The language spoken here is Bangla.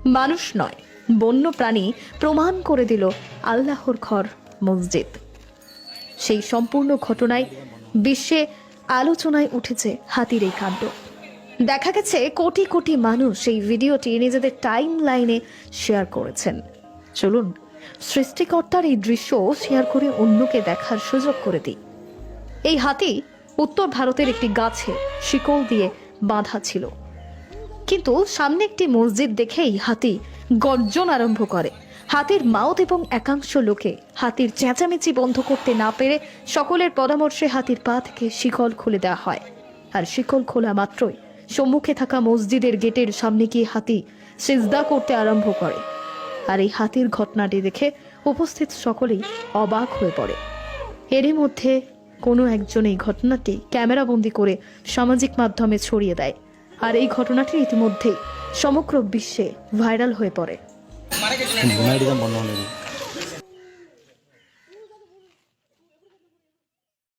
মানুষ নয়, বন্য প্রাণী প্রমাণ করে দিল আল্লাহর ঘর মসজিদ। সেই সম্পূর্ণ ঘটনায় বিশ্বে আলোচনায় উঠেছে হাতির এই কাণ্ড। দেখা গেছে কোটি কোটি মানুষ এই ভিডিওটি নিজেদের টাইম লাইনে শেয়ার করেছেন। চলুন সৃষ্টিকর্তার এই দৃশ্য শেয়ার করে অন্যকে দেখার সুযোগ করে দিই। এই হাতি উত্তর ভারতের একটি গাছে শিকল দিয়ে বাঁধা ছিল, কিন্তু সামনে একটি মসজিদ দেখেই হাতি গর্জন আরম্ভ করে। হাতির মাউথ এবং একাংশ লোকে হাতির চেঁচামেচি বন্ধ করতে না পেরে সকলের পরামর্শে হাতির পা থেকে শিকল খুলে দেওয়া হয়। আর শিকল খোলা মাত্রই সম্মুখে থাকা মসজিদের গেটের সামনে গিয়ে হাতি সিজদা করতে আরম্ভ করে। আর এই হাতির ঘটনাটি দেখে উপস্থিত সকলেই অবাক হয়ে পড়ে। এরই মধ্যে কোনো একজন এই ঘটনাটি ক্যামেরাবন্দি করে সামাজিক মাধ্যমে ছড়িয়ে দেয়, আর এই ঘটনাটি ইতিমধ্যেই সমগ্র বিশ্বে ভাইরাল হয়ে পড়ে।